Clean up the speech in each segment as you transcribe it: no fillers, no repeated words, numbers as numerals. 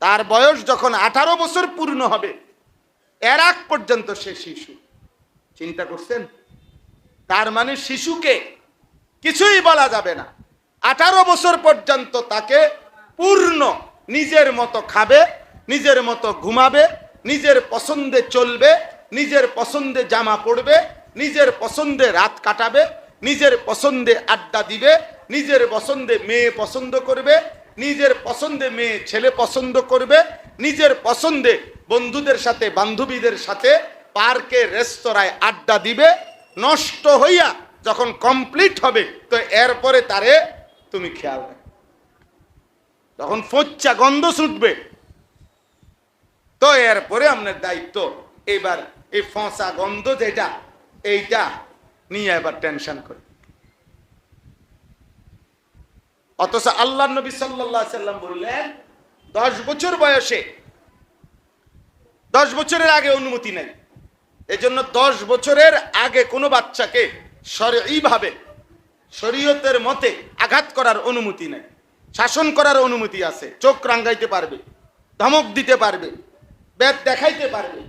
তার বয়স যখন 18 বছর পূর্ণ হবে এর আগ পর্যন্ত সে শিশু। চিন্তা করছেন? তার মানে শিশুকে কিছুই বলা যাবে না। 18 বছর পর্যন্ত তাকে পূর্ণ নিজের মতো খাবে, নিজের মতো ঘুমাবে, নিজের পছন্দে চলবে, নিজের পছন্দে জামা পরবে, নিজের পছন্দে রাত কাটাবে, নিজের পছন্দে আড্ডা দিবে, নিজের পছন্দে মেয়ে পছন্দ করবে, নিজের পছন্দে মেয়ে ছেলে পছন্দ করবে, নিজের পছন্দে বন্ধুদের সাথে বান্ধবীদের সাথে পার্কে রেস্তোরাঁয় আড্ডা দিবে। নষ্ট হইয়া যখন কমপ্লিট হবে তো এরপরে তারে তুমি খেয়াল রাখো। তখন ফচ্চা গন্ধ ছুটবে তো এরপরে আপনার দায়িত্ব এবার এই ফসা গন্ধ যেটা এইটা নিয়ে এবার টেনশন করে। অথচ আল্লাহ নবী সাল্লাল্লাহু আলাইহি সাল্লাম বললেন 10 বছর বয়সে, 10 বছরের আগে অনুমতি নাই। এজন্য 10 বছরের আগে কোনো বাচ্চাকে শরঈভাবে শরীয়তের মতে আঘাত করার অনুমতি নাই। শাসন করার অনুমতি আছে, চোখ রাঙ্গাইতে পারবে, ধমক দিতে পারবে, বেদ দেখাইতে পারবে,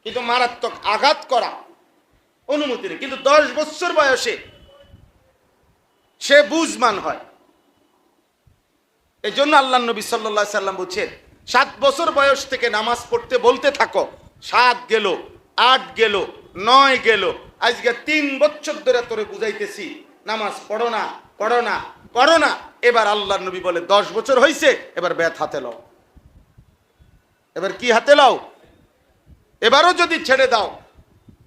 কিন্তু মারাত্মক আঘাত করা অনুমতি নেই। কিন্তু 10 বছর বয়সে সে বুঝমান হয়। এই জন্য আল্লাহ নবী সাল্লাল্লাহু আলাইহি সাল্লাম বলছেন 7 বছর বয়স থেকে নামাজ পড়তে বলতে থাকো। 7 গেল, 8 গেল, 9 গেল, আজকে 3 বছর ধরে তোরে বুঝাইতেছি নামাজ পড়ো না, পড়ো না, পড়ো না। এবার আল্লাহ নবী বলে 10 বছর হয়েছে, এবার বেত হাতে লও। এবার কি হাতে লও? এবারও যদি ছেড়ে দাও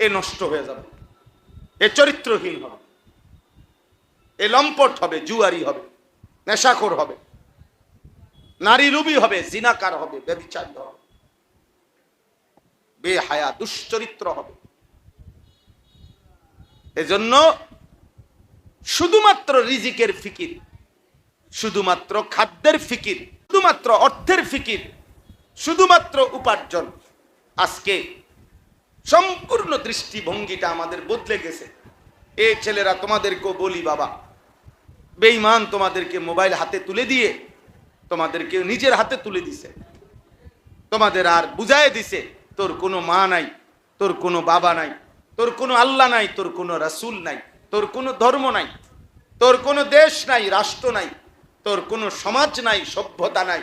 এ নষ্ট হয়ে যাবে, এ চরিত্রহীন হবে, এ লম্পট হবে, জুয়ারি হবে, নেশাখোর হবে, নারী লুবি হবে, জিনাকার হবে, ব্যভিচারী হবে, বেহায়া দুশ্চরিত্র হবে। এজন্য শুধুমাত্র রিজিকের ফিকির, শুধুমাত্র খাদ্যের ফিকির, শুধুমাত্র অর্থের ফিকির, শুধুমাত্র উপার্জন। আজকে সম্পূর্ণ দৃষ্টিভঙ্গিটা আমাদের বদলে গেছে। এই ছেলেরা তোমাদেরকেও বলি বাবা, বেঈমান তোমাদেরকে মোবাইল হাতে তুলে দিয়ে তোমাদেরকে নিজের হাতে তুলে দিছে, তোমাদের আর বুঝায় দিছে তোর কোনো মা নাই, তোর কোনো বাবা নাই, তোর কোনো আল্লাহ নাই, তোর কোনো রাসূল নাই, তোর কোনো ধর্ম নাই, তোর কোনো দেশ নাই, রাষ্ট্র নাই, তোর কোনো সমাজ নাই, সভ্যতা নাই,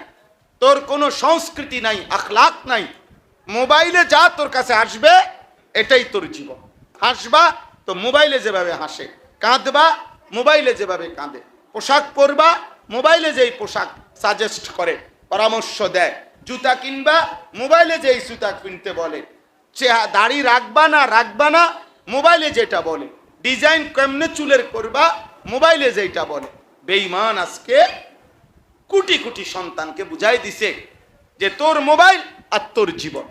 তোর কোনো সংস্কৃতি নাই, আখলাক নাই। মোবাইলে যা তোর কাছে আসবে এটাই তোর জীবন। হাসবা তো মোবাইলে যেভাবে হাসে, কাঁদবা মোবাইলে যেভাবে কাঁদে, পোশাক পরবা মোবাইলে যেই পোশাক সাজেস্ট করে, পরামর্শ দেয়, জুতা কিনবা মোবাইলে যেই জুতা কিনতে বলে, দাড়ি রাখবা না মোবাইলে যেটা বলে, ডিজাইন কেমনে চুলের করবা মোবাইলে যেটা বলে। বেঈমান আজকে কোটি কোটি সন্তানকে বুঝাই দিছে যে তোর মোবাইল আর তোর জীবন।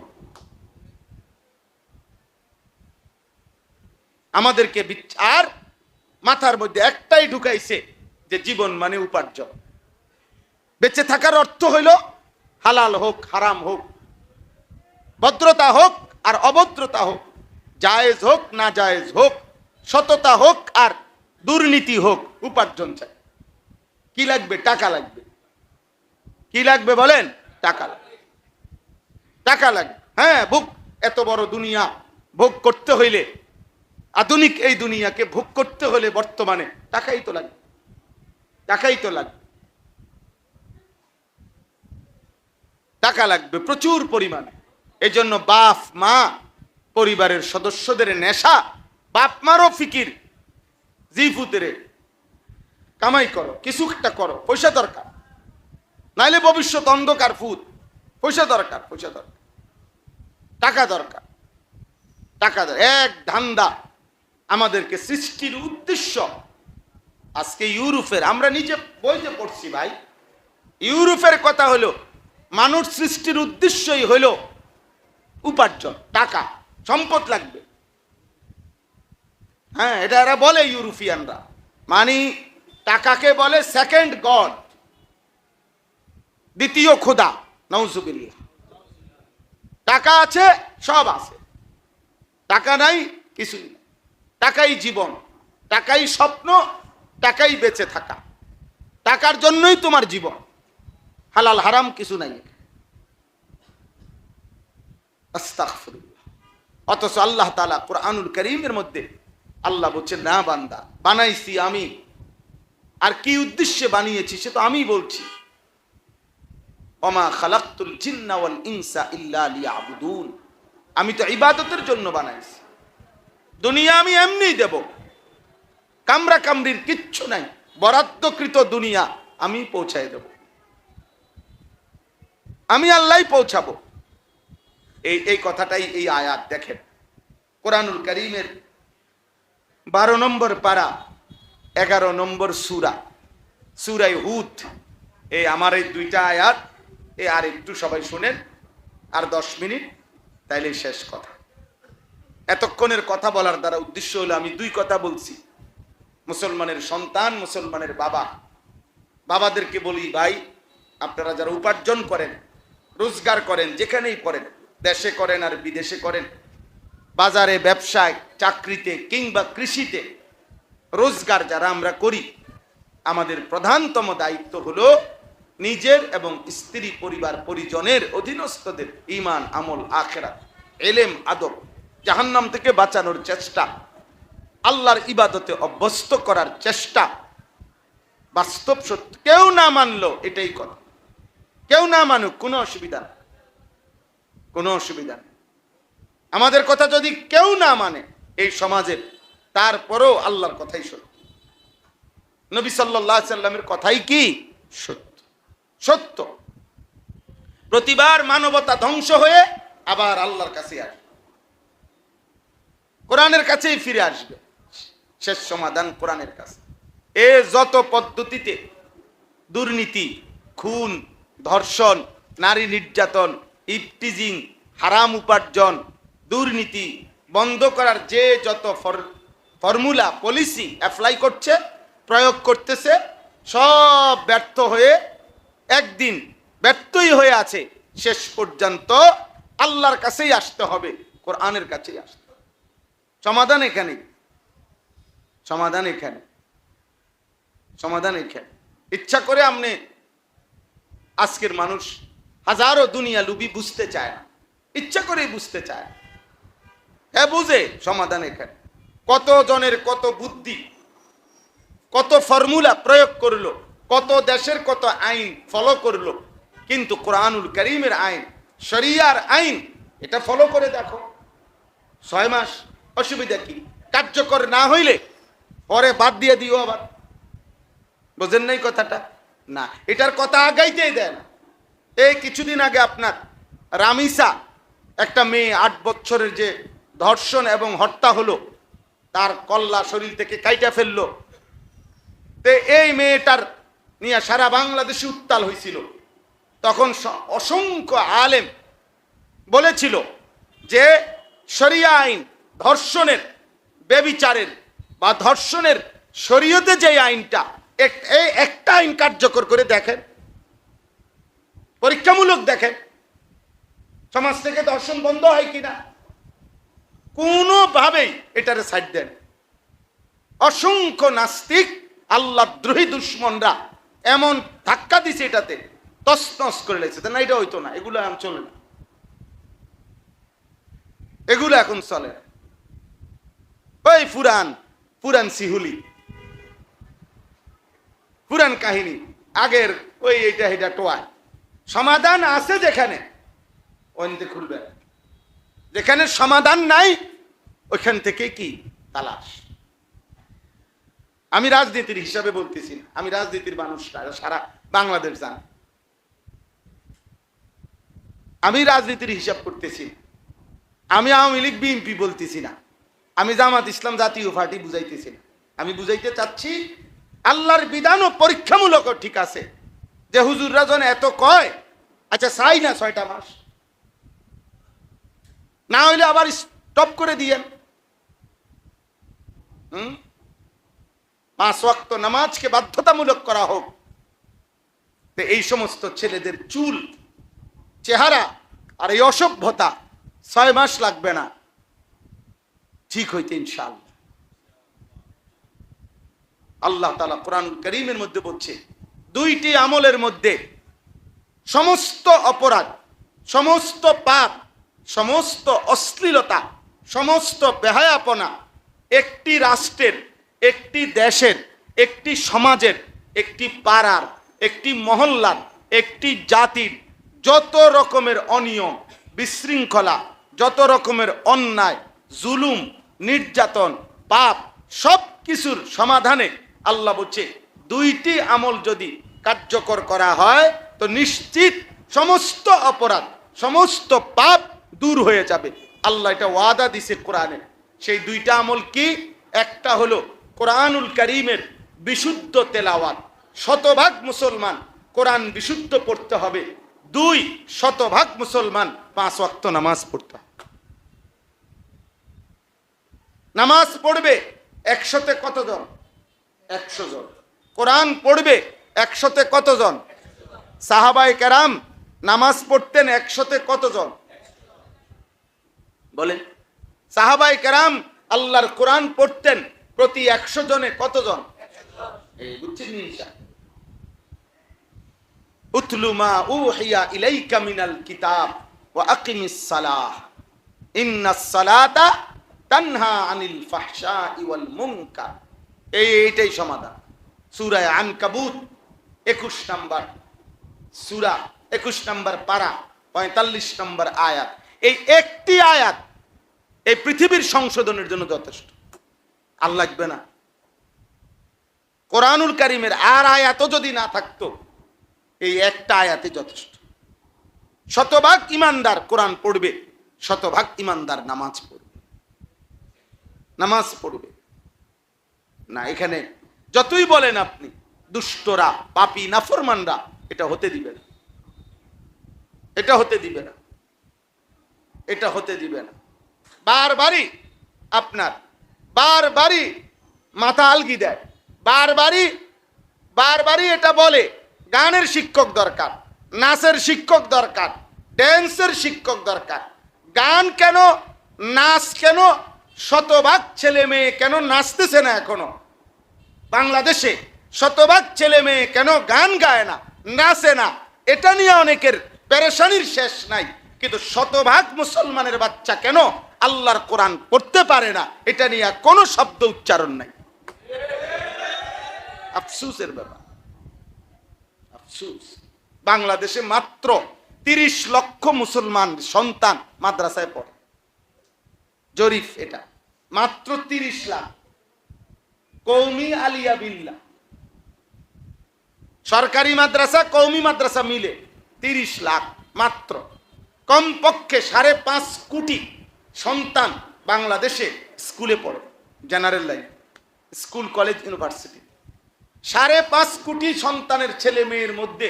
আমাদেরকে আর মাথার মধ্যে একটাই ঢুকাইছে যে জীবন মানে উপার্জন। বেঁচে থাকার অর্থ হইল হালাল হোক হারাম হোক, ভদ্রতা হোক আর অভদ্রতা হোক, জায়েজ হোক না জায়েজ হোক, সততা হোক আর দুর্নীতি হোক, উপার্জন চাই। কি লাগবে? টাকা লাগবে। কি লাগবে বলেন? টাকা লাগবে, টাকা লাগবে। হ্যাঁ, ভোগ, এত বড় দুনিয়া ভোগ করতে হইলে, আধুনিক এই দুনিয়াকে ভোগ করতে হলে বর্তমানে টাকাই তো লাগবে, টাকাই তো লাগবে, টাকা লাগবে প্রচুর পরিমাণে। এই জন্য বাপ মা পরিবারের সদস্যদের নেশা, বাপ মারও ফিকির, জি ফুতেরে কামাই করো, কিছু একটা করো, পয়সা দরকার, নাইলে ভবিষ্যৎ অন্ধকার। ফুত, পয়সা দরকার, পয়সা দরকার, টাকা দরকার, টাকা দরকার। এক ধান্দা আমাদেরকে সৃষ্টির উদ্দেশ্য। আজকে ইউরোপের, আমরা নিজে বইতে পড়ছি ভাই, ইউরোপের কথা হলো মানুষ সৃষ্টির উদ্দেশ্যই হলো উপার্জন, টাকা, সম্পদ লাগবে। হ্যাঁ, এটা এরা বলে ইউরোপিয়ানরা, মানে টাকাকে বলে সেকেন্ড গড, দ্বিতীয় খোদা। নাউজুবিল্লাহ। টাকা আছে, সব আছে, টাকা নাই কিছুই নাই। টাকাই জীবন, টাকাই স্বপ্ন, টাকাই বেঁচে থাকা, টাকার জন্যই তোমার জীবন। হালাল হারাম কিছু নাই। আস্তাগফিরুল্লাহ। অথচ আল্লাহ তাআলা কুরআনুল কারীমের মধ্যে আল্লাহ বলছেন, না বান্দা, বানাইছি আমি, আর কি উদ্দেশ্যে বানিয়েছি সে তো আমি বলছি। ওমা খালাকতুল জিন্না ওয়াল ইনসা ইল্লা লিয়াবুদুন, আমি তো ইবাদতের জন্য বানাইছি। দুনিয়া আমি এমনিই দেব, কামরা কামরির কিচ্ছু নাই, বরাদ্দকৃত দুনিয়া আমি পৌঁছায় দেব, আমি আল্লাহই পৌঁছাবো। এই কথাটাই এই আয়াত। দেখেন কোরআনুল কারীমের 12 নম্বর পারা 11 নম্বর সূরা, সূরা হুদ। এই আমার এই দুইটা আয়াত, আর একটু সবাই শুনেন, আর 10 মিনিট তাইলে শেষ কথা। এতক্ষণের কথা বলার দ্বারা উদ্দেশ্য হলো আমি দুই কথা বলছি। মুসলমানের সন্তান, মুসলমানের বাবাদেরকে বলি, ভাই আপনারা যারা উপার্জন করেন, রোজগার করেন, যেখানেই করেন, দেশে করেন আর বিদেশে করেন, বাজারে, ব্যবসায়, চাকরিতে কিংবা কৃষিতে রোজগার যারা আমরা করি, আমাদের প্রধানতম দায়িত্ব হলো নিজের এবং স্ত্রী, পরিবার, পরিজনের, অধীনস্থদের ঈমান, আমল, আখিরাত, ইলম, আদব, জাহান্নাম থেকে বাঁচানোর চেষ্টা, আল্লাহর ইবাদতে অভ্যস্ত করার চেষ্টা। বাস্তব সত্য, কেউ না মানলো এটাই কথা, কেউ না মানুক কোনো অসুবিধা নেই, কোনো অসুবিধা নেই। আমাদের কথা যদি কেউ না মানে এই সমাজের, তারপরেও আল্লাহর কথাই সত্য, নবী সাল্লাল্লাহু আলাইহি সাল্লামের কথাই কি সত্য। সত্য প্রতিবার মানবতা ধ্বংস হয়ে আবার আল্লাহর কাছে আসবে, কোরআনের কাছেই ফিরে আসবে। শেষ সমাধান কোরআনের কাছে। এ যত পদ্ধতিতে দুর্নীতি, খুন, ধর্ষণ, নারী নির্যাতন, ইফটিজিং, হারাম উপার্জন, দুর্নীতি বন্ধ করার যে যত ফর্মুলা, পলিসি অ্যাপ্লাই করছে, প্রয়োগ করতেছে, সব ব্যর্থ হয়ে একদিন ব্যর্থই হয়ে আছে। শেষ পর্যন্ত আল্লাহর কাছেই আসতে হবে, কোরআনের কাছেই আসতে হবে। সমাধান এখানে, সমাধান এখানে, সমাধান এখানে। ইচ্ছা করে আপনি, আজকের মানুষ হাজারো দুনিয়া লুবি বুঝতে চায় না, ইচ্ছা করেই বুঝতে চায় না। হ্যাঁ বুঝে, সমাধান এখানে। কত জনের কত বুদ্ধি, কত ফর্মুলা প্রয়োগ করলো, কত দেশের কত আইন ফলো করলো, কিন্তু কোরআনুল কারীমের আইন, শরিয়ার আইন, এটা ফলো করে দেখো। 6 মাস, অসুবিধা কি? কার্যকর না হইলে পরে বাদ দিয়ে দিও আবার। বোঝেন নাই কথাটা? না, এটার কথা আগাইতেই দেয় না। এই কিছুদিন আগে আপনার রামিসা, একটা মেয়ে 8 বছরের, যে ধর্ষণ এবং হত্যা হলো, তার কল্লা শরীর থেকে কাইটা ফেললো। তো এই মেয়েটার নিয়ে সারা বাংলাদেশে উত্তাল হয়েছিল। তখন অসংখ্য আলেম বলেছিল যে শরিয়া আইন, ধর্ষণের, বেবিচারের বা ধর্ষণের শরীয়তে যে আইনটা, এই একটা আইন কার্যকর করে দেখেন, পরীক্ষামূলক দেখেন, সমাজ থেকে ধর্ষণ বন্ধ হয় কিনা। কোনোভাবেই এটারে সাইড দেন। অসংখ্য নাস্তিক, আল্লাহদ্রোহী দুশ্মনরা এমন ধাক্কা দিছে, এটাতে তছনছ করে লেগেছে। না, এটা হইতো না, এগুলো এখন চলে না, এগুলো এখন চলে না। ওই পুরান সিহুলি, পুরান কাহিনী, আগের ওই এইটা এটা টোয়ায়। সমাধান আছে যেখানে, ওইতে খুলবে, যেখানে সমাধান নাই ওইখান থেকে কি তালাশ। আমি রাজনীতির হিসাবে বলতেছি না, আমি রাজনীতির মানুষ, সারা বাংলাদেশ জানে। আমি রাজনীতির হিসাব করতেছি, আমি আওয়ামী লীগ, বিএনপি বলতেছি না, আমি জামাত ইসলাম জাতীয় পার্টি বুঝাইতেছি না। আমি বুঝাইতে চাচ্ছি আল্লাহর বিধানও পরীক্ষামূলক ঠিক আছে। যে হুজুররা যেন এত কয়, আচ্ছা চাই না 6টা মাস, না হইলে আবার স্টপ করে দিয়েন। 5 ওয়াক্ত নামাজকে বাধ্যতামূলক করা হোক। তো এই সমস্ত ছেলেদের চুল, চেহারা আর এই অসভ্যতা 6 মাস লাগবে না ঠিক হইতে, ইনশাআল্লাহ। আল্লাহ তাআলা কোরআনুল কারীমের মধ্যে বলছে, 2টি আমলের মধ্যে সমস্ত অপরাধ, সমস্ত পাপ সমস্ত অশ্লীলতা, সমস্ত বেহায়াপনা একটি রাষ্ট্রের, একটি দেশের, একটি সমাজের, একটি পাড়ার, একটি মহল্লার, একটি জাতির যত রকমের অনিয়ম, বিশৃঙ্খলা, যত রকমের অন্যায়, জুলুম, নির্যাতন, পাপ, সব কিছুর সমাধানে আল্লাহ বলছে দুইটি আমল যদি কার্যকর করা হয় তো নিশ্চিত সমস্ত অপরাধ, সমস্ত পাপ দূর হয়ে যাবে। আল্লাহ এটা ওয়াদা দিছে কোরআনে। সেই দুইটা আমল কি? একটা হলো কোরআনুল কারীমের বিশুদ্ধ তেলাওয়াত, শতভাগ মুসলমান কোরআন বিশুদ্ধ পড়তে হবে। 2, শতভাগ মুসলমান 5 ওয়াক্ত নামাজ পড়তে হবে। নামাজ পড়বে 100-তে কতজন? 100 জন। কোরআন পড়বে 100-তে কতজন? সাহাবায়ে কেরাম নামাজ পড়তেন 100-তে কতজন? বলেন। সাহাবায়ে কেরাম আল্লাহর কোরআন পড়তেন প্রতি 100 জনে কতজন? এই বুঝছেন নিশা। উতলু মা উহিয়া ইলাইকা মিনাল কিতাব ওয়া আকিমিস সালাহ ইন্নাস সালাতা তানহা আনিল ফাহশাই ওয়াল মুনকার। এইটাই সমাধান। সূরা আনকাবুত 21 নম্বর সূরা, 21 নম্বর পারা, 45 নম্বর আয়াত। এই একটি আয়াত এই পৃথিবীর সংশোধনের জন্য যথেষ্ট। আর লাগবে না। কোরআনুল কারীমের আর আয়াতও যদি না থাকতো, এই একটা আয়াতে যথেষ্ট। শতভাগ ইমানদার কোরআন পড়বে, শতভাগ ইমানদার নামাজ পড়বে। নামাজ পড়বে না, এখানে যতই বলেন আপনি দুষ্টরা, পাপী, নাফরমানরা এটা হতে দিবে না, এটা হতে দিবে না, এটা হতে দিবে না। বারবারই আপনার বারবারই মাথা আলগি দেয়, বারবারই এটা বলে গানের শিক্ষক দরকার, নাচের শিক্ষক দরকার, ড্যান্সের শিক্ষক দরকার। গান কেন, নাচ কেন, শতভাগ ছেলে মেয়ে কেন নাচতেছে না এখনো বাংলাদেশে? শতভাগ ছেলে মেয়ে কেন গান গায় না, নাচে না? এটা নিয়ে অনেকের পেরেশানির শেষ নাই। কিন্তু শতভাগ মুসলমানের বাচ্চা কেন আল্লাহর কোরআন পড়তে পারে না, এটা নিয়ে কোনো শব্দ উচ্চারণ নাই। আফসোসের ব্যাপার, আফসোস। বাংলাদেশে মাত্র 30 লক্ষ মুসলমান সন্তান মাদ্রাসায় পড়ে। জরিফ এটা, মাত্র 30 লাখ। কওমি আলিয়া বিল্লাহ, সরকারি মাদ্রাসা কওমি মাদ্রাসা মিলে 30 লাখ মাত্র। কমপক্ষে 5.5 কোটি সন্তান বাংলাদেশে স্কুলে পড়ে, general line, school, college, university. 5.5 কোটি সন্তানের ছেলে মেয়ের মধ্যে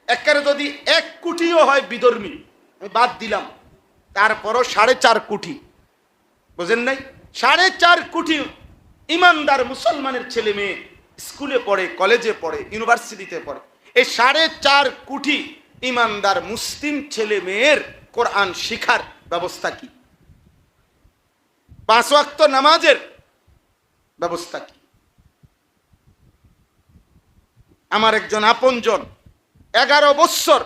একেবারে যদি 1 কোটিও হয় বিধর্মী, আমি বাদ দিলাম, তারপরও 4.5 কোটি, বুঝেন নাই? 4.5 কোটি ইমানদার মুসলমানের ছেলে মেয়ে স্কুলে পড়ে, কলেজে পড়ে, ইউনিভার্সিটিতে পড়ে। এই 4.5 কোটি ইমানদার মুসলিম ছেলে মেয়ের কোরআন শিখার ব্যবস্থা কি? 5 ওয়াক্ত নামাজের ব্যবস্থা কি? আমার একজন আপনজন 11 বছর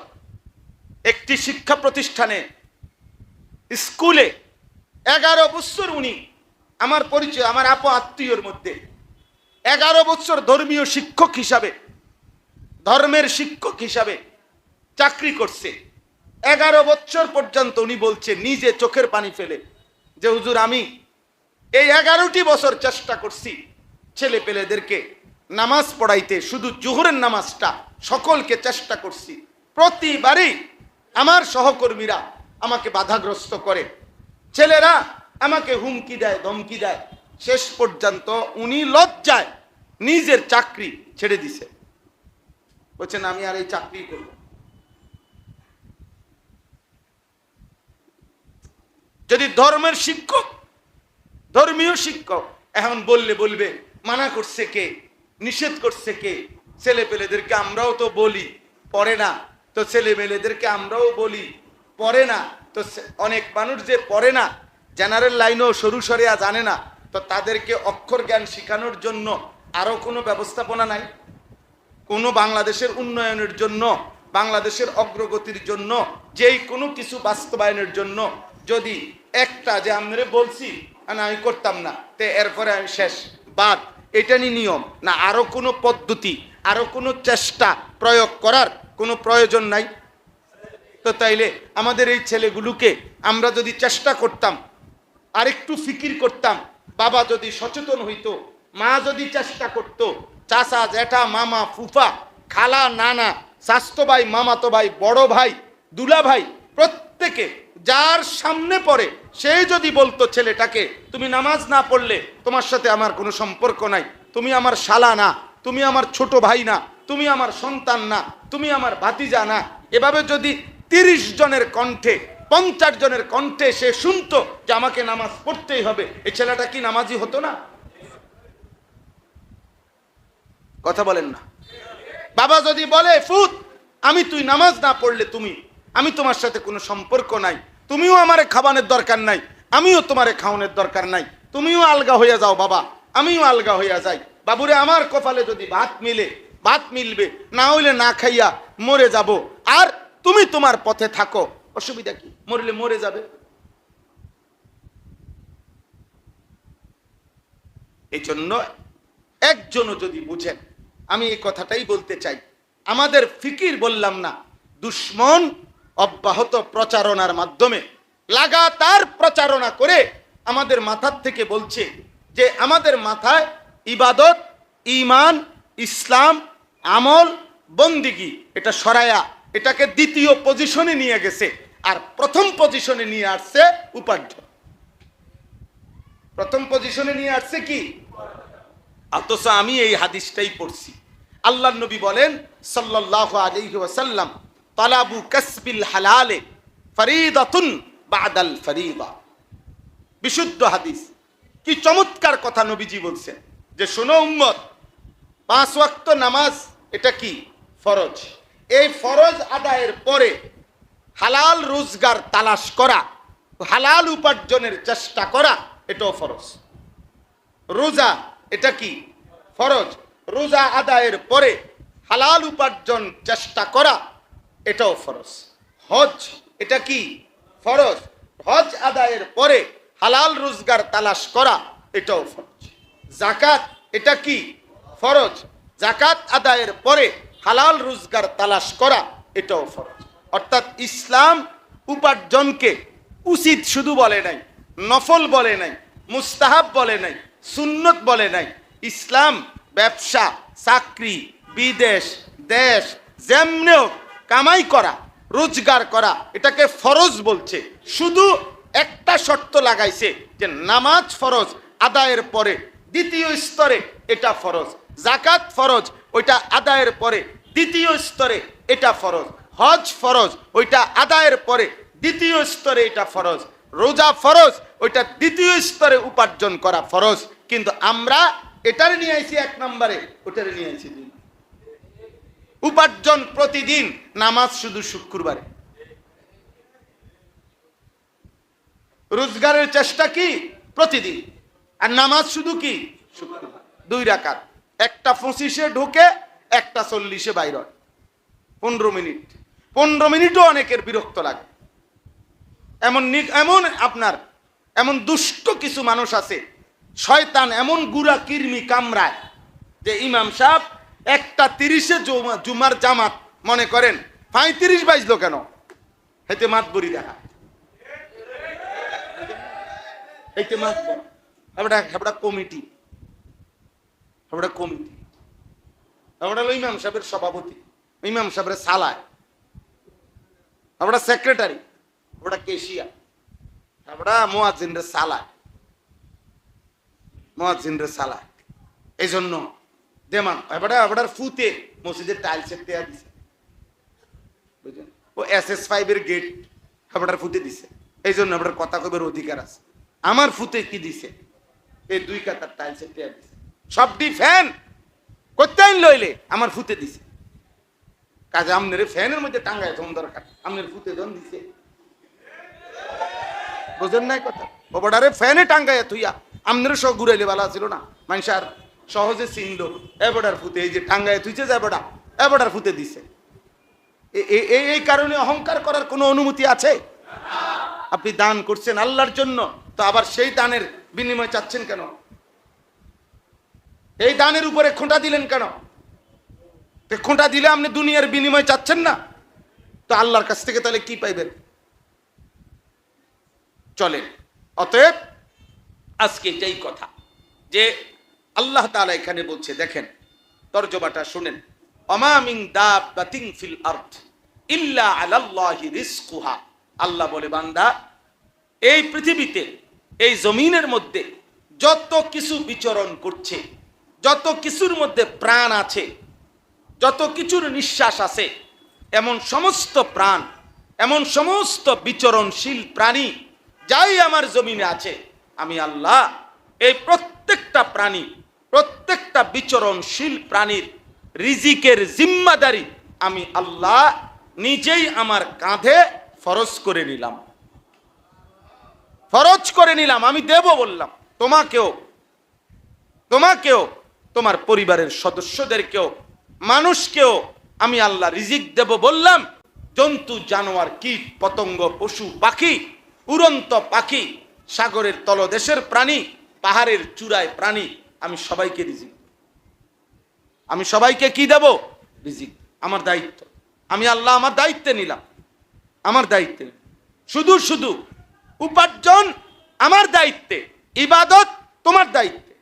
একটি শিক্ষা প্রতিষ্ঠানে স্কুলে 11 বছর উনি, আমার পরিচয়, আমার আত্মীয়র মধ্যে 11 বছর ধর্মীয় শিক্ষক হিসাবে, ধর্মের শিক্ষক হিসাবে চাকরি করছে। 11 বছর পর্যন্ত উনি বলছে নিজে চোখের পানি ফেলে যে হুজুর আমি এই 11টি বছর চেষ্টা করছি ছেলে পেলেদেরকে নামাজ পড়াইতে, শুধু জোহরের নামাজটা সকলকে চেষ্টা করছি, প্রতিবারই আমার সহকর্মীরা আমাকে বাধাগ্রস্ত করে, ছেলেরা আমাকে হুমকি দেয়, ধমকি দেয়। শেষ পর্যন্ত উনি লজ্জায় নিজের চাকরি ছেড়ে দিছে, বলছেন আমি আর এই চাকরি করব। যদি ধর্মের শিক্ষক, ধর্মীয় শিক্ষক এখন বলবে মানা করছে কে, নিষেধ করছে কে? ছেলে পেলেদেরকে আমরাও তো বলি পড়ে না, তো ছেলে মেয়েদেরকে আমরাও বলি পড়ে না, তো অনেক মানুষ যে পড়ে না, জেনারেল লাইনও সরু সরিয়া জানে না, তো তাদেরকে অক্ষর জ্ঞান শেখানোর জন্য আরো কোনো ব্যবস্থাপনা নাই? কোনো বাংলাদেশের উন্নয়নের জন্য, বাংলাদেশের অগ্রগতির জন্য, যেই কোনো কিছু বাস্তবায়নের জন্য যদি একটা যে আপনারে বলছি আর আমি করতাম না, তে এরপরে আমি শেষ বাদ, এটা নিয়ম না? আরো কোনো পদ্ধতি, আরো কোনো চেষ্টা প্রয়োগ করার কোনো প্রয়োজন নাই? তো তাইলে আমাদের এই ছেলেগুলোকে আমরা যদি চেষ্টা করতাম, আরেকটু ফিকির করতাম, বাবা যদি সচেতন হইতো, মা যদি চেষ্টা করতো, চাচা জ্যাঠা মামা ফুফা খালা নানা স্বাস্থ্য ভাই মামাতো ভাই বড় ভাই দুলা ভাই প্রত্যেকে যার সামনে পড়ে সেই যদি বলতো ছেলেটাকে, তুমি নামাজ না পড়লে তোমার সাথে আমার কোনো সম্পর্ক নাই, তুমি আমার শালা না, তুমি আমার ছোট ভাই না, তুমি আমার সন্তান না, তুমি আমার ভাতিজা না, এভাবে যদি 30 জনের কণ্ঠে 50 জনের কণ্ঠে সে শুনতো যে আমাকে নামাজ পড়তেই হবে, এই ছেলেটা কি নামাজি হতো না? কথা বলেন না? বাবা যদি বলে ফুত আমি তুই নামাজ না পড়লে আমি তোমার সাথে কোনো সম্পর্ক নাই, তুমিও আমারে খাওয়ানোর দরকার নাই, আমিও তোমারে খাওয়ানোর দরকার নাই, তুমিও আলগা হইয়া যাও বাবা, আমিও আলগা হইয়া যাই, বাবুরে আমার কপালে যদি ভাত মিলবে, না হইলে না খাইয়া মরে যাব, আর তুমি তোমার পথে থাকো, অসুবিধা কি? মরলে মরে যাবে। এই জন্য একজনও যদি বুঝেন, আমি এই কথাটাই বলতে চাই, আমাদের ফিকির বললাম না, দুশ্মন অব্যাহত প্রচারণার মাধ্যমে লাগাতার প্রচারণা করে আমাদের মাথার থেকে বলছে যে আমাদের মাথায় ইবাদত ঈমান ইসলাম আমল বন্দিগি এটা সরায়া এটাকে দ্বিতীয় পজিশনে নিয়ে গেছে, আর প্রথম পজিশনে নিয়ে আসছে উপার্জন। প্রথম পজিশনে নিয়ে আসছে কি? অথচ আমি এই হাদিসটাই পড়ছি, আল্লাহর নবী বলেন সাল্লাল্লাহু আলাইহি ওয়াসাল্লাম, তালাবু কাসবিল হালালে ফরিদাতুন বাদাল ফরিদা। বিশুদ্ধ হাদিস, কি চমৎকার কথা নবীজি বলছেন যে শোনো উম্মত, 5 ওয়াক্ত নামাজ এটা কি? ফরজ। এই ফরজ আদায়ের পরে হালাল রোজগার তালাশ করা, হালাল উপার্জনের চেষ্টা করা, এটাও ফরজ। রোজা এটা কি? ফরজ। রোজা আদায়ের পরে হালাল উপার্জন চেষ্টা করা, এটাও ফরজ। হজ এটা কি? ফরজ। হজ আদায়ের পরে হালাল রোজগার তালাশ করা, এটাও ফরজ। যাকাত এটা কি? ফরজ। যাকাত আদায়ের পরে হালাল রোজগার তালাশ করা, এটাও ফরজ। অর্থাৎ ইসলাম উপার্জনকে উচিত শুধু বলে নাই, নফল বলে নাই, মুস্তাহাব বলে নাই, সুন্নত বলে নাই। ইসলাম ব্যবসা চাকরি বিদেশ দেশ যেমনেও কামাই করা রোজগার করা এটাকে ফরজ বলছে। শুধু একটা শর্ত লাগাইছে যে নামাজ ফরজ আদায়ের পরে দ্বিতীয় স্তরে এটা ফরজ, যাকাত ফরজ ওইটা আদায়ের পরে দ্বিতীয় স্তরে এটা ফরজ, হজ ফরজ ওইটা আদায়ের পরে দ্বিতীয় স্তরে এটা ফরজ, রোজা ফরজ ওইটা দ্বিতীয় স্তরে উপার্জন করা ফরজ। কিন্তু আমরা এটারে নিয়ে আইছি 1 নম্বরে, ওটারে নিয়ে আইছি 2। উপার্জন প্রতিদিন, নামাজ শুধু শুক্রবারে। রোজগারের চেষ্টা কি? প্রতিদিন। আর নামাজ শুধু কি? শুক্রবার। 2 রাকাত, একটা 25-এ ঢুকে একটা 40-এ বাইর হয়। 15 মিনিট। 15 মিনিটও অনেকের বিরক্ত লাগে। এমন দুষ্ট কিছু মানুষ আছে, শয়তান এমন গুড়া কিরমি কামড়ায় যে ইমাম সাহেব 1:30-এ জুমার জামাত মনে করেন 35 বাজলো কেন, হেতে মাতবরি দেখা, হেতে মাতবর হেবড়া কমিটি, হেবড়া হলো ইমাম সাহেবের সভাপতি, ইমাম সাহেবের সালায়, হেবড়া সেক্রেটারি, হেবড়া কেশিয়া, হেবড়া মুয়াজ্জিনের সালায়। এই জন্য দেমান এবার ফুতে মসজিদের টাইলসের দেয়া দিছে, বুঝলেন? ও SS5 এর গেট এবার ফুতে দিছে, এই জন্য এবার কথা কবের অধিকার আছে। আমার ফুতে কি দিছে? এই 2 কাতার টাইলসের দেয়া দিছে, সবটি ফ্যান করতে লইলে আমার ফুতে দিছে। কাজে আমনের ফ্যানের মধ্যে টাঙ্গায় ধন দরকার, আমনের ফুতে ধন দিছে, বুঝেন নাই কথা? ও বড়ারে ফ্যানে টাঙ্গায় তুইয়া আমনের সব ঘুরাইলে ভালো ছিল না, মানুষ আর সহজে চিনল। এবড়ার ফুতে এই যে টাঙ্গায় তুইছে যে এবড়ার ফুতে দিছে। এই কারণে অহংকার করার কোনো অনুমতি আছে? আপনি দান করছেন আল্লাহর জন্য, তো আবার সেই দানের বিনিময় চাচ্ছেন কেন? এই দানের উপরে খোঁটা দিলেন কেন? খোঁটা দিলে আপনি দুনিয়ার বিনিময় চাচ্ছেন না, তো আল্লাহর কাছ থেকে তাহলে কি পাইবেন? চলেন, অতএব আজকে এটাই কথা যে আল্লাহ তাআলা এখানে বলছে, দেখেন তরজমাটা শুনেন, ওমা মিন দাব্বাতিন ফিল আরদ ইল্লা আলাল্লাহি রিজকুহা। আল্লাহ বলে, বান্দা, এই পৃথিবীতে, এই জমিনের মধ্যে যত কিছু বিচরণ করছে, যত কিছুর মধ্যে প্রাণ আছে, যত কিছুর নিঃশ্বাস আছে, এমন সমস্ত প্রাণ, এমন সমস্ত বিচরণশীল প্রাণী যাই আমার জমিনে আছে, আমি আল্লাহ এই প্রত্যেকটা প্রাণী, প্রত্যেকটা বিচরণশীল প্রাণীর রিজিকের জিম্মাদারি আমি আল্লাহ নিজেই আমার কাঁধে ফরজ করে নিলাম। ফরজ করে নিলাম, আমি দেব বললাম। তোমাকেও, তোমাকেও, তোমার পরিবারের সদস্যদেরকেও, মানুষকেও আমি আল্লাহ রিজিক দেব বললাম। জন্তু, জানোয়ার, কীট, পতঙ্গ, পশু, পাখি, উড়ন্ত পাখি, সাগরের তলদেশের প্রাণী, পাহাড়ের চূড়ায় প্রাণী, আমি সবাইকে রিজিক, আমি সবাইকে কি দেব? রিজিক। আমার দায়িত্ব, আমি আল্লাহ আমার দায়িত্বে নিলাম, আমার দায়িত্বে। শুধু শুধু উপার্জন আমার দায়িত্বে, ইবাদত তোমার দায়িত্বে।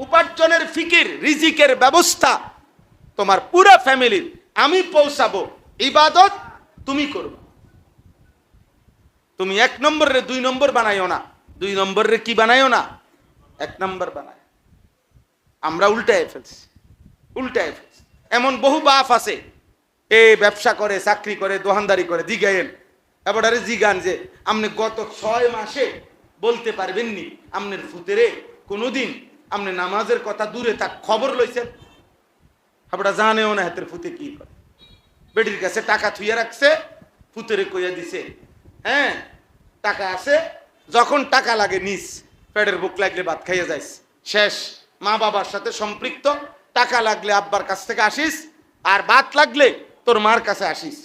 উপার্জনের ফিকির, রিজিকের ব্যবস্থা তোমার পুরো ফ্যামিলির, আমি পৌঁছাবো। ইবাদত তুমি করবে। তুমি 1 নম্বরে 2 নম্বর বানাইও না, 2 নম্বরে কি বানাইও না, 1 নম্বর বানায়। আমরা উল্টায় ফেলছি, উল্টায় ফেলছি। এমন বহু বাপ আছে, এ ব্যবসা করে, চাকরি করে, দোকানদারি করে, জিগায়েন এবারে জিগান যে আপনি গত 6 মাসে বলতে পারবেননি আপনার ফুতেরে কোনোদিন আপনি নামাজের কথা দূরে থাক খবর লইছেন? আপনারা জানেও না হাতের ফুতে কি করে। বেটির কাছে টাকা থুইয়া রাখছে, ফুতেরে কইয়া দিছে, হ্যাঁ টাকা আছে, যখন টাকা লাগে নিস, পেটের বুক লাগলে ভাত খাইয়া যাইস, শেষ। মা বাবার সাথে সম্পৃক্ত, টাকা লাগলে আব্বার কাছ থেকে আসিস, আর ভাত লাগলে তোর মার কাছে আসিস।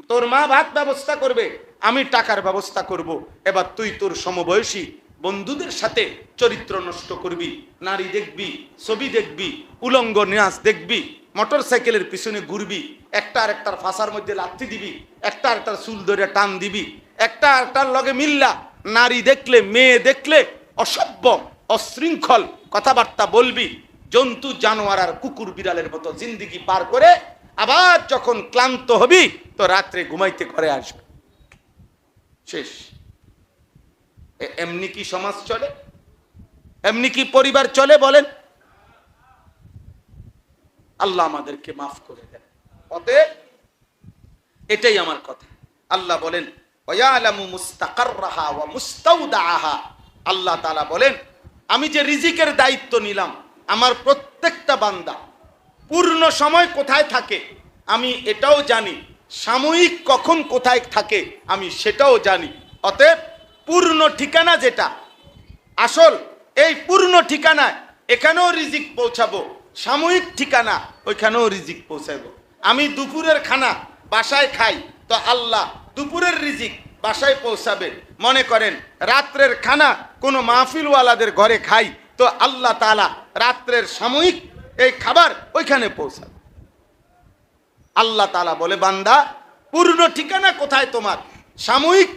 তোর মা ভাত ব্যবস্থা করবে, আমি টাকার ব্যবস্থা করব। এবার তুই তোর সমবয়সী বন্ধুদের সাথে চরিত্র নষ্ট করবি, নারী দেখবি, ছবি দেখবি, উলঙ্গ নাচ দেখবি, মোটর সাইকেলের পিছনে ঘুরবি, একটা আরেকটার ফাঁসার মধ্যে লাথি দিবি, একটা আরেকটার চুল ধরে টান দিবি, একটা আরেকটার লগে মিল্লা, নারী দেখলে, মেয়ে দেখলে অসভ্য অশৃঙ্খল কথাবার্তা বলবি, জন্তু, জানোয়ার আর কুকুর বিড়ালের মতো জিন্দিগি পার করে আবার যখন ক্লান্ত হবি তো রাত্রে ঘুমাইতে করে আসবে, শেষ। এমনি কি সমাজ চলে? এমনি কি পরিবার চলে বলেন? আল্লাহ আমাদেরকে মাফ করে দেন। অতএব এটাই আমার কথা। আল্লাহ বলেন, ওয়ায়ালামু মুস্তাকাররাহা ওয়া মুস্তাউদাআহা। আল্লাহ তাআলা বলেন, আমি যে রিজিকের দায়িত্ব নিলাম, আমার প্রত্যেকটা বান্দা পূর্ণ সময় কোথায় থাকে আমি এটাও জানি, সাময়িক কখন কোথায় থাকে আমি সেটাও জানি। অতএব পূর্ণ ঠিকানা যেটা আসল, এই পূর্ণ ঠিকানায় এখানেও রিজিক পৌঁছাবো, সাময়িক ঠিকানা ওইখানেও রিজিক পৌঁছাবো। আমি দুপুরের খানা বাসায় খাই, তো আল্লাহ দুপুরের রিজিক বাসায় পৌঁছাবে। মনে করেন রাত্রের খানা কোনো মাহফিলওয়ালাদের ঘরে খাই, তো আল্লাহ তাআলা রাত্রের সাময়িক এই খাবার ওইখানে পৌঁছাবে। আল্লাহ তাআলা বলে, বান্দা পূর্ণ ঠিকানা কোথায় তোমার, সাময়িক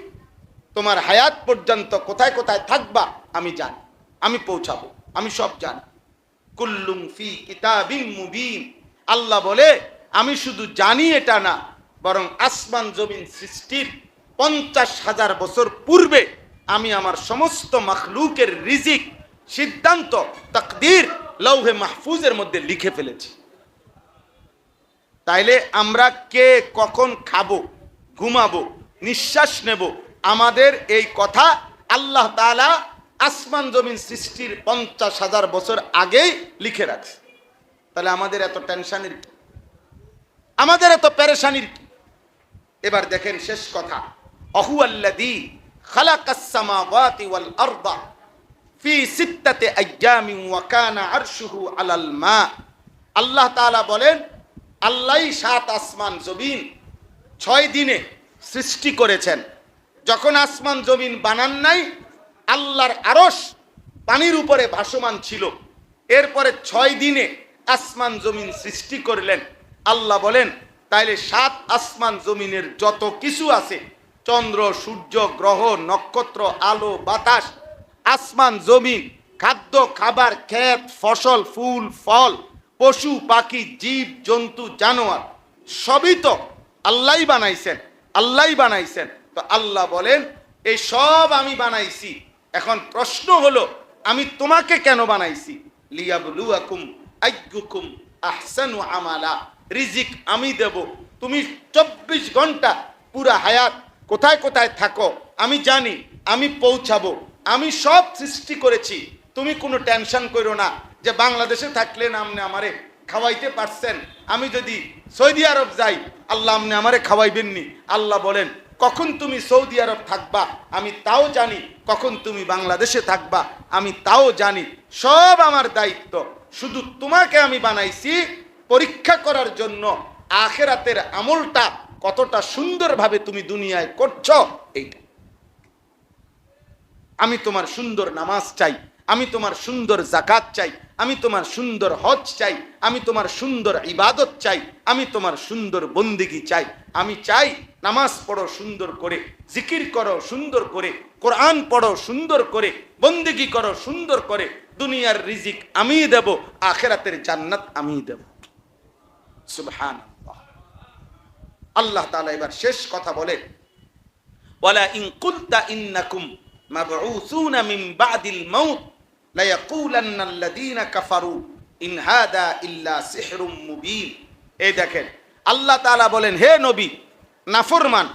তোমার হায়াত পর্যন্ত কোথায় কোথায় থাকবা আমি জানি, আমি পৌঁছাবো, আমি সব জানি। কুল্লুম ফি কিতাবিন মুবিন। আল্লাহ বলে, আমি শুধু জানি এটা না, বরং আসমান জমিন সৃষ্টির 50,000 বছর পূর্বে আমি আমার সমস্ত মাখলুকের রিজিক, সিদ্ধান্ত, তাকদীর লৌহে মাহফুজের মধ্যে লিখে ফেলেছি। তাইলে আমরা কে কখন খাবো, ঘুমাবো, নিঃশ্বাস নেব, আমাদের এই কথা আল্লাহ তাআলা আসমান জমিন সৃষ্টির 50,000 বছর আগেই লিখে রাখছে। তাহলে আমাদের এত টেনশনের কি, আমাদের এত পেরেশানির কি? এবার দেখেন শেষ কথা, আহুয়াল্লাযী খালাকাস সামাওয়াতি ওয়াল আরদা ফি সিত্তাতি আইয়ামিন ওয়া কানা আরশুহু আলাল মা। আল্লাহ তাআলা বলেন, আল্লাহই 7 আসমান জমিন 6 দিনে সৃষ্টি করেছেন। যখন আসমান জমিন বানান নাই, আল্লাহর আরশ পানির উপরে ভাসমান ছিল। এরপরে 6 দিনে আসমান জমিন সৃষ্টি করলেন। আল্লাহ বলেন, তাইলে 7 আসমান জমিনের যত কিছু আছে, চন্দ্র, সূর্য, গ্রহ, নক্ষত্র, আলো, বাতাস, আসমান জমিন, খাদ্য, খাবার, ক্ষেত, ফসল, ফুল, ফল, পশু, পাখি, জীব, জন্তু, জানোয়ার, সবই তো আল্লাহই বানাইছেন, আল্লাহই বানাইছেন। তো আল্লাহ বলেন, এই সব আমি বানাইছি। এখন প্রশ্ন হলো, আমি তোমাকে কেন বানাইছি? লিয়াবলুয়াকুম আইয়ুকুম আহসানু আমালা। রিজিক আমি দেব। তুমি 24 ঘন্টা পুরা হায়াত কোথায় কোথায় থাকো আমি জানি, আমি পৌঁছাবো। আমি সব সৃষ্টি করেছি। তুমি কোনো টেনশন করো না যে বাংলাদেশে থাকলে না আপনি আমারে খাওয়াইতে পারছেন, আমি যদি সৌদি আরব যাই আল্লাহ আপনি আমারে খাওয়াইবেননি। আল্লাহ বলেন, কখন তুমি সৌদি আরব থাকবা আমি তাও জানি, কখন তুমি বাংলাদেশে থাকবা আমি তাও জানি। সব আমার দায়িত্ব। শুধু তোমাকে আমি বানাইছি পরীক্ষা করার জন্য আখিরাতের আমলটা কতটা সুন্দরভাবে তুমি দুনিয়ায় করছো এইটা। আমি তোমার সুন্দর নামাজ চাই, আমি তোমার সুন্দর যাকাত চাই, আমি তোমার সুন্দর হজ চাই, আমি তোমার সুন্দর ইবাদত চাই, আমি তোমার সুন্দর বন্দেগী চাই। আমি চাই নামাজ পড়ো সুন্দর করে, জিকির করো সুন্দর করে, কোরআন পড়ো সুন্দর করে, বন্দেগী করো সুন্দর করে। দুনিয়ার রিজিক আমিই দেব, আখিরাতের জান্নাত আমিই দেব। সুবহানাল্লাহ। আল্লাহ তাআলা এবার শেষ কথা বলে, ওয়ালা ইন কুলতা ইন্নাকুম মাবউসুনা মিন বাদিল মাউত লা ইয়াকুলান্নাল্লাযীনা কাফারু ইন হাদা ইল্লা সিহরুম মুবিন। এই দেখেন আল্লাহ তাআলা বলেন, হে নবী, নাফরমান,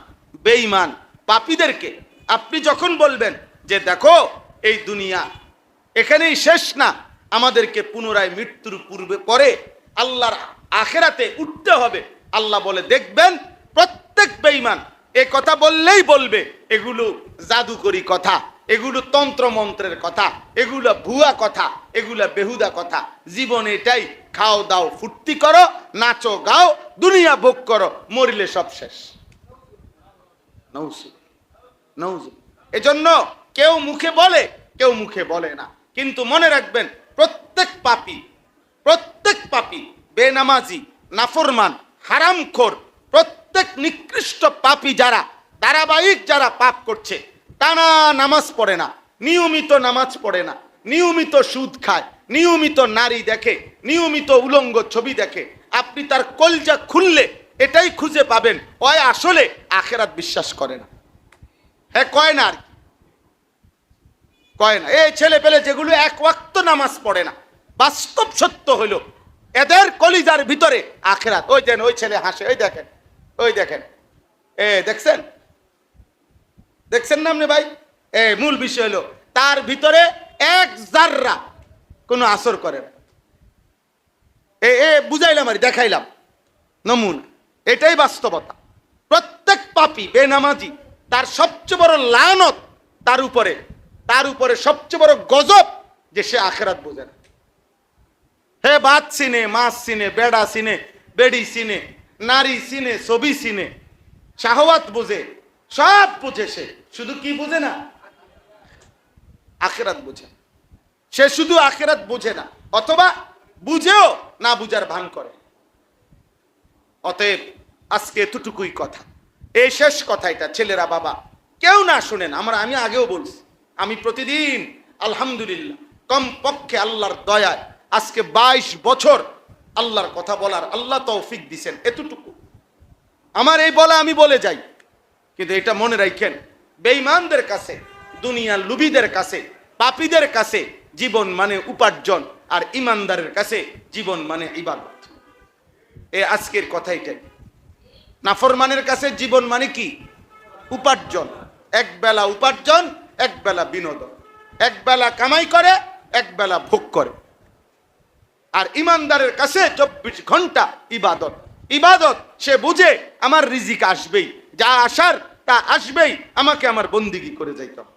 বেঈমান, পাপীদেরকে আপনি যখন বলবেন যে দেখো এই দুনিয়া এখানেই শেষ না, আমাদেরকে পুনরায় মৃত্যুর পূর্বে পরে আল্লাহর আখিরাতে উঠতে হবে, আল্লাহ বলে দেখবেন প্রত্যেক বেঈমান এ কথা বললেই বলবে এগুলো জাদুকরি কথা, এগুলো তন্ত্র মন্ত্রের কথা, এগুলো ভুয়া কথা, এগুলো বেহুদা কথা। জীবন এটাই, খাও দাও ফুর্তি করো, নাচো গাও, দুনিয়া ভোগ করো, মরিলে সব শেষ। এজন্য কেউ মুখে বলে, কেউ মুখে বলে না, কিন্তু মনে রাখবেন প্রত্যেক পাপী, বেনামাজি, নাফরমান, হারামখোর, প্রত্যেক নিকৃষ্ট পাপী যারা ধারাবাহিক যারা পাপ করছে, টানা নামাজ পড়ে না, নিয়মিত নামাজ পড়ে না, নিয়মিত সুদ খায়, নিয়মিত নারী দেখে, নিয়মিত উলঙ্গ ছবি দেখে, আপনি তার কলজা খুললে এটাই খুঁজে পাবেন, ওই আসলে আখিরাত বিশ্বাস করে না। হ্যাঁ, কয় না, আর কি কয় না। এই ছেলে পেলে যেগুলো এক ওয়াক্ত নামাজ পড়ে না, বাস্তব সত্য হইল এদের কলিজার ভিতরে আখিরাত। ওই দেন ওই ছেলে হাসে, ওই দেখেন, ওই দেখেন, দেখছেন, দেখছেন না আপনি ভাই? মূল বিষয় হলো তার ভিতরে এক জাররা কোনো আসর করে না। বুঝাইলাম আর দেখাইলাম নমুনা, এটাই বাস্তবতা। প্রত্যেক পাপী বেনামাজি তার সবচেয়ে বড় লানত তার উপরে সবচেয়ে বড় গজব যে সে আখিরাত বোঝে না। হে ভাত চিনে, মাছ চিনে, বেড়া চিনে, বেড়ি চিনে, নারী চিনে, ছবি চিনে, শাহওয়াত বোঝে, সব বুঝে, সে শুধু কি বুঝে না? আখিরাত বুঝে। সে শুধু আখিরাত বুঝে না, অথবা বুঝেও না বুঝার ভান করে। অতএব আজকে এতটুকুই কথা, এই শেষ কথা। এটা ছেলেরা বাবা কেউ না শুনেন, আমি আগেও বলছি, আমি প্রতিদিন আলহামদুলিল্লাহ কমপক্ষে আল্লাহর দয়ায় আজকে 22 বছর আল্লাহর কথা বলার আল্লাহ তৌফিক দিছেন। এতটুকু আমার এই বলা আমি বলে যাই, কিন্তু এটা মনে রাখেন, বেঈমানদের কাছে, দুনিয়ার লুভিদের কাছে, পাপীদের কাছে জীবন মানে উপার্জন, আর ইমানদারের কাছে জীবন মানে ইবাদত। আজকের কথা এটাই। নাফরমানের কাছে জীবন মানে কি? উপার্জন। এক বেলা উপার্জন, এক বেলা বিনোদন, এক বেলা কামাই করে, এক বেলা ভোগ করে। আর ইমানদারের কাছে 24 ঘন্টা ইবাদত। ইবাদত সে বুঝে আমার রিজিক আসবেই, যা আসার তা আসবেই, আমাকে আমার বন্দিগি করে যাইতে হবে।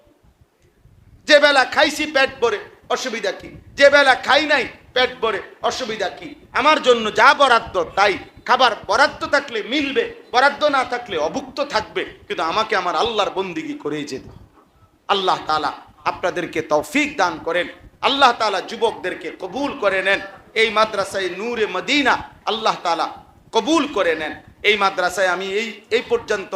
যে বেলা খাইছি পেট ভরে অসুবিধা কি, যে বেলা খাই নাই পেট ভরে, অসুবিধা কি? আমার জন্য যা বরাদ্দ তাই খাবার, বরাদ্দ থাকলে মিলবে, বরাদ্দ না থাকলে অভুক্ত থাকবে, কিন্তু আমাকে আমার আল্লাহর বন্দিগি করেই যেতে হবে। আল্লাহ তাআলা আপনাদেরকে তৌফিক দান করেন, আল্লাহ তাআলা যুবকদেরকে কবুল করে নেন। এই মাদ্রাসায় নূরে মদিনা আল্লাহ তাআলা কবুল করে নেন। এই মাদ্রাসায় আমি এই পর্যন্ত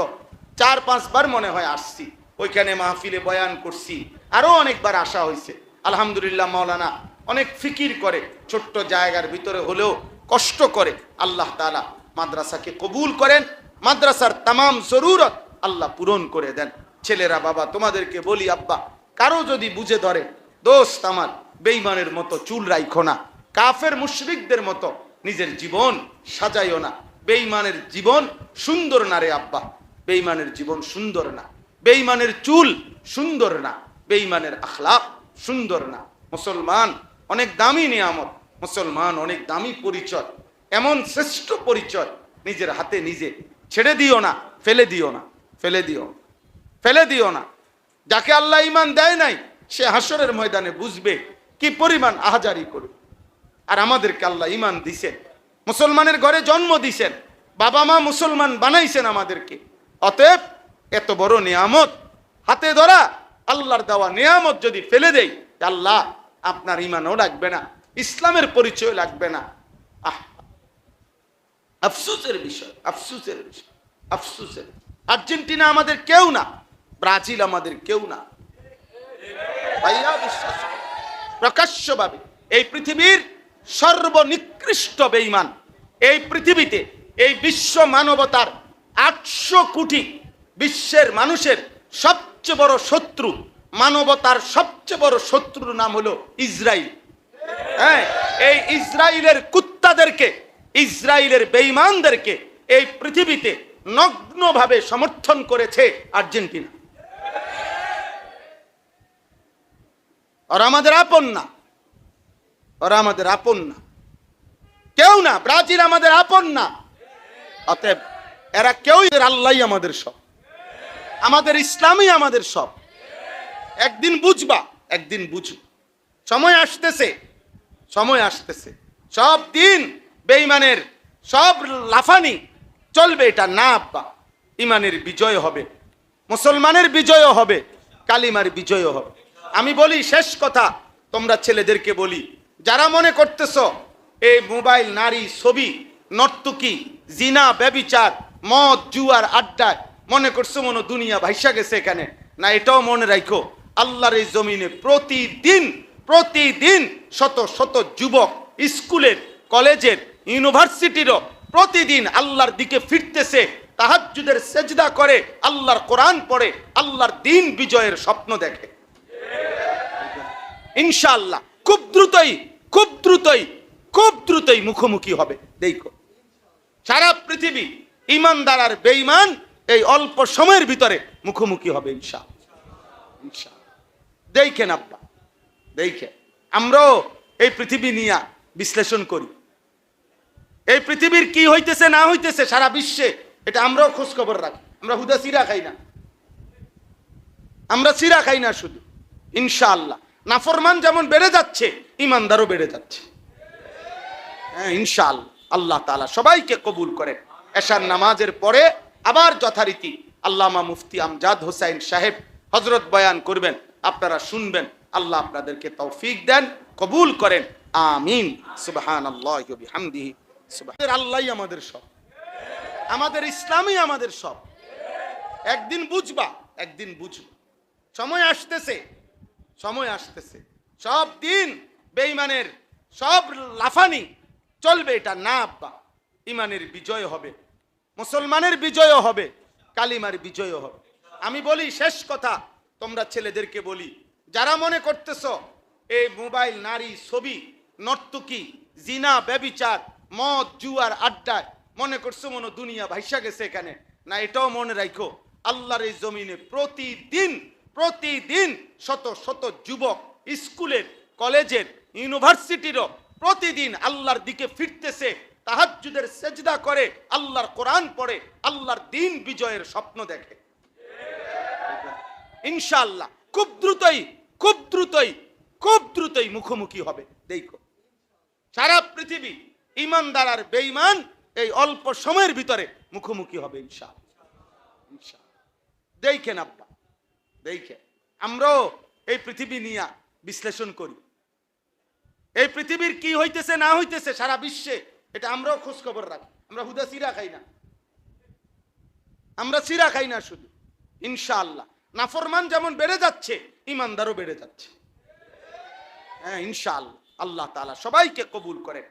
4-5 বার মনে হয় আসছি, ওইখানে মাহফিলে বয়ান করছি, আরো অনেকবার আসা হয়েছে। আলহামদুলিল্লাহ, মাওলানা অনেক ফিকির করে, ছোট্ট জায়গার ভিতরে হলেও কষ্ট করে। আল্লাহ তাআলা মাদ্রাসাকে কবুল করেন, মাদ্রাসার তামাম জরুরত আল্লাহ পূরণ করে দেন। ছেলেরা, বাবা তোমাদেরকে বলি, আব্বা কারো যদি বুঝে ধরে, দোস্ত আমার, বেঈমানের মতো চুল রাইখো না, কাফের মুশরিকদের মতো নিজের জীবন সাজাইও না। বেঈমানের জীবন সুন্দর না রে আব্বা, বেঈমানের জীবন সুন্দর না, বেঈমানের চুল সুন্দর না, বেঈমানের আখলাক সুন্দর না। মুসলমান অনেক দামি নিয়ামত, মুসলমান অনেক দামি পরিচয়, এমন শ্রেষ্ঠ পরিচয়, নিজের হাতে নিজে ছেড়ে দিও না, ফেলে দিও না, ফেলে দিও, ফেলে দিও না। যাকে আল্লাহ ঈমান দেয় নাই সে হাসরের ময়দানে বুঝবে কি পরিমাণ আহাজারি করবে। আর আমাদেরকে আল্লাহ ঈমান দিছেন, মুসলমানের ঘরে জন্ম দিছেন, বাবা মা মুসলমান বানাইছেন আমাদেরকে। অতএব এত বড় নিয়ামত হাতে ধরা, আল্লাহর দেওয়া নিয়ামত যদি ফেলে দেই, আল্লাহ আপনার ঈমানও লাগবে না, ইসলামের পরিচয় লাগবে না। আফসোসের বিষয়, আফসোসের বিষয়, আফসোসের। আর্জেন্টিনা আমাদের কেউ না, ব্রাজিল আমাদের কেউ না। ভাইয়া বিশ্বাস প্রকাশ্যভাবে এই পৃথিবীর সর্বনিকৃষ্ট বেঈমান, এই পৃথিবীতে, এই বিশ্ব মানবতার 800 কোটি বিশ্বের মানুষের সবচেয়ে বড় শত্রু, মানবতার সবচেয়ে বড় শত্রুর নাম হলো ইসরায়েল। হ্যাঁ, এই ইসরায়েলের কুত্তাদেরকে, ইসরায়েলের বেঈমানদেরকে এই পৃথিবীতে নগ্নভাবে সমর্থন করেছে আর্জেন্টিনা। আর আমাদের আপন না, ওরা আমাদের আপন না, কেউ না। ব্রাজিল আমাদের আপন না, অতএব এরা কেউই, আল্লাহই আমাদের সব, আমাদের ইসলামই আমাদের সব। একদিন বুঝবা, একদিন বুঝবা, সময় আসতেছে, সময় আসতেছে। সব দিন বেঈমানের সব লাফানি চলবে, এটা না আব্বা। ইমানের বিজয় হবে, মুসলমানের বিজয় হবে, কালিমার বিজয় হবে। আমি বলি শেষ কথা, তোমরা ছেলেদেরকে বলি, যারা মনে করতেছ এই মোবাইল, নারী, ছবি, নর্তকী, জিনা, ব্যভিচার, মদ, জুয়ার আড্ডায় মনে করছো মনে দুনিয়া ভাইসা গেছে এখানে, না, এটাও মনে রাখো, আল্লাহর এই জমিনে প্রতিদিন প্রতিদিন শত শত যুবক স্কুলের, কলেজের, ইউনিভার্সিটিরও প্রতিদিন আল্লাহর দিকে ফিরতেছে, তাহাজ্জুদের সেজদা করে, আল্লাহর কোরআন পড়ে, আল্লাহর দ্বীন বিজয়ের স্বপ্ন দেখে। ইনশাআল্লাহ খুব দ্রুতই, খুব দ্রুতই, খুব দ্রুতই মুখোমুখি হবে। দেখো সারা পৃথিবী ঈমানদার আর বেঈমান এই অল্প সময়ের ভিতরে মুখোমুখি হবে ইনশাআল্লাহ, ইনশাআল্লাহ। দেখেন আব্বা, দেখেন, আমরাও এই পৃথিবী নিয়ে বিশ্লেষণ করি, এই পৃথিবীর কি হইতেছে না হইতেছে সারা বিশ্বে, এটা আমরাও খোঁজ খবর রাখি। আমরা হুদা সিরা খাই না, আমরা সিরা খাই না শুধু। ইনশাআল্লাহ নাফরমান যেমন বেড়ে যাচ্ছে, ঈমানদারও বেড়ে যাচ্ছে। হ্যাঁ ইনশাআল্লাহ। আল্লাহ তাআলা সবাইকে কবুল করেন। এশার নামাজের পরে আবার যথারীতি আল্লামা মুফতি আমজাদ হোসাইন সাহেব হযরত বয়ান করবেন, আপনারা শুনবেন। আল্লাহ আপনাদেরকে তৌফিক দেন, কবুল করেন, আমিন। সুবহানাল্লাহি ওয়া বিহামদিহি। আল্লাহই আমাদের সব, আমাদের ইসলামই আমাদের সব। একদিন বুঝবা, একদিন বুঝবা, সময় আসতেছে, সময় আসতেছে। সব দিন বেঈমানের সব লাফানি চলবে, এটা না আব্বা। ইমানের বিজয় হবে, মুসলমানের বিজয় হবে, কালিমার বিজয় হবে। আমি বলি শেষ কথা, তোমরা ছেলেদেরকে বলি, যারা মনে করতেছ এই মোবাইল, নারী, ছবি, নর্তকী, জিনা, ব্যভিচার, মদ, জুয়ার আড্ডায় মনে করছো মনে দুনিয়া ভাইসা গেছে এখানে, না, এটাও মনে রাখো, আল্লাহর এই জমিনে প্রতিদিন প্রতিদিন শত শত যুবক স্কুলের, কলেজের, ইউনিভার্সিটিরও প্রতিদিন আল্লাহর দিকে ফিরতেছে, তাহাজ্জুদের সেজদা করে, আল্লাহর কোরআন পড়ে, আল্লাহর দ্বীন বিজয়ের স্বপ্ন দেখে। ইনশাআল্লাহ খুব দ্রুতই, খুব দ্রুতই, খুব দ্রুতই মুখোমুখি হবে। দেখো সারা পৃথিবী ইমানদার আর বেঈমান এই অল্প সময়ের ভিতরে মুখোমুখি হবে ইনশাআল্লাহ। দেখেন আব্বা, দেখেন আমরাও এই পৃথিবী নিয়ে বিশ্লেষণ করি, এই পৃথিবীর কি হইতেছে না হইতেছে সারা বিশ্বে, এটা আমরাও খোঁজ খবর রাখি। আমরা হুদা চিরা খাই না, আমরা চিরা খাই না শুধু। ইনশাআল্লাহ নাফরমান যেমন বেড়ে যাচ্ছে, ইমানদারও বেড়ে যাচ্ছে। হ্যাঁ ইনশাআল্লাহ। আল্লাহ তাআলা সবাইকে কবুল করেন।